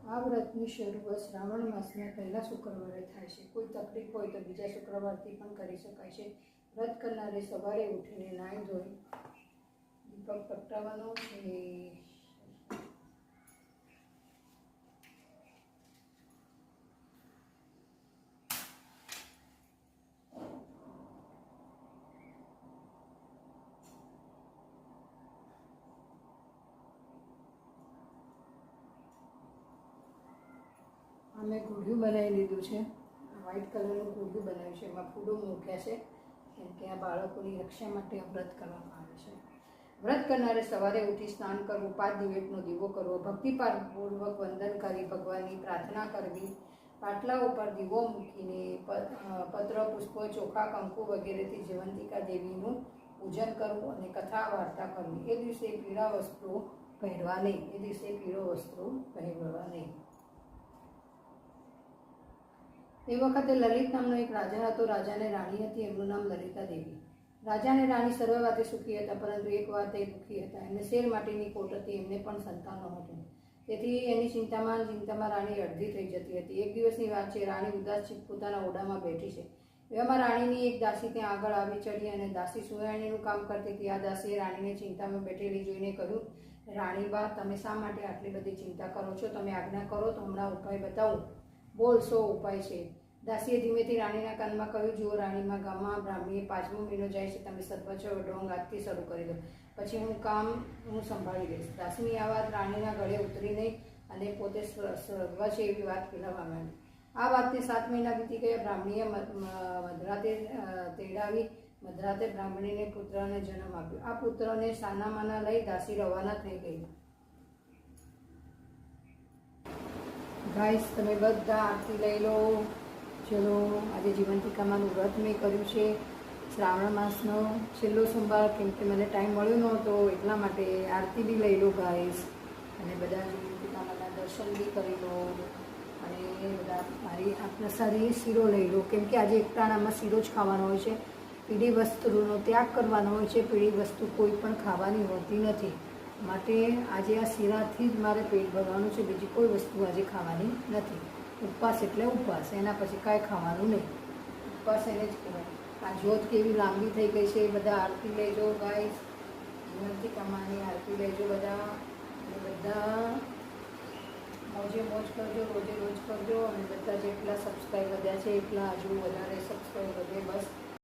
આ વ્રતની શરૂઆત શ્રાવણ માસના પહેલા શુક્રવારે થાય છે। કોઈ તકલીફ હોય તો બીજા શુક્રવારથી પણ કરી શકાય છે। વ્રત કરનારે સવારે ઉઠીને નાહી ધોઈ દીપક પ્રગટાવવાનો છે। મેં ઘોડિયું બનાવી લીધું છે। વ્હાઇટ કલરનું ઘોડિયું બનાવ્યું છે, એમાં ફૂલો મૂક્યા છે, કેમ કે આ બાળકોની રક્ષા માટે વ્રત કરવામાં આવે છે। વ્રત કરનારે સવારે ઉઠી સ્નાન કરવું, 5 દિવેટનો દીવો કરવો, ભક્તિપૂર્વક વંદન કરી ભગવાનની પ્રાર્થના કરવી, પાટલા ઉપર દીવો મૂકીને પત્ર, પુષ્પો, ચોખા, કંકુ વગેરેથી જયવંતિકા દેવીનું પૂજન કરવું અને કથા વાર્તા કરવી। એ દિવસે પીળા વસ્ત્રો પહેરવા નહીં, એ વખતે લલિત નામનો એક રાજા હતો। રાજાને રાણી હતી, એમનું નામ લલિતા દેવી। રાજા અને રાણી સર્વ વાતે સુખી હતા, પરંતુ એક વાતે દુઃખી હતા। એમને શેર માટેની ખોટ હતી, એમને પણ સંતાન નહોતું, તેથી એની ચિંતામાં રાણી અડધી થઈ જતી હતી। એક દિવસની વાત છે, રાણી ઉદાસ પોતાના ઓરડામાં બેઠી છે। એવામાં રાણીની એક દાસી ત્યાં આગળ આવી ચડી અને દાસી સુવાણીનું કામ કરતી હતી। આ દાસીએ રાણીને ચિંતામાં બેઠેલી જોઈને કહ્યું, રાણીબા, તમે શા માટે આટલી બધી ચિંતા કરો છો? તમે આજ્ઞા કરો તો હમણાં ઉપાય બતાવું। બોલ, શો ઉપાય છે? દાસીએ ધીમેથી રાણીના કાનમાં કહ્યું, જુઓ રાણીમાં, ગામમાં બ્રાહ્મણીએ 5મો મહિનો જાય છે, તમે સર્વસ્વ ઢોંગ આજથી શરૂ કરી દો, પછી હું સંભાળી લઈશ। દાસીની આ વાત રાણીના ગળે ઉતરી નહીં અને પોતે સર્વ છે એવી વાત કહેવા માંડી। આ વાતને 7 મહિના વીતી ગયા। બ્રાહ્મણીએ મધરાતે તેડાવી, મધરાતે બ્રાહ્મણીને પુત્રને જન્મ આપ્યો। આ પુત્રને સાનામાના લઈ દાસી રવાના થઈ ગઈ। ગાઈસ, તમે બધા આરતી લઈ લો। ચલો, આજે જીવંતિકામાનું વ્રત મેં કર્યું છે, શ્રાવણ માસનો છેલ્લો સોમવાર, કેમ કે મને ટાઈમ મળ્યો નહોતો, એટલા માટે આરતી બી લઈ લો ગાઈસ, અને બધા જીવંતિકામાના દર્શન બી કરી લો, અને બધા મારી આ પ્રસાદી શીરો લઈ લો, કેમ કે આજે એકટાણામાં શીરો જ ખાવાનો હોય છે। પીળી વસ્તુનો ત્યાગ કરવાનો હોય છે, પીળી વસ્તુ કોઈ પણ ખાવાની હોતી નથી, માટે આજે આ શીરાથી જ મારે પેટ ભરવાનું છે, બીજી કોઈ વસ્તુ આજે ખાવાની નથી। ઉપવાસ એટલે ઉપવાસ, એના પછી કાંઈ ખાવાનું નહીં, ઉપવાસ એને જ કહેવાય। આ જ્યોત કેવી લાંબી થઈ ગઈ છે, બધા આરતી લેજો ગાઈસ, જીવંતિકામાની આરતી લેજો બધા, અને બધા મોજે મોજ કરજો, રોજે રોજ કરજો, અને બધા જેટલા સબસ્ક્રાઈબ વધ્યા છે એટલા હજુ વધારે સબસ્ક્રાઈબ વધે, બસ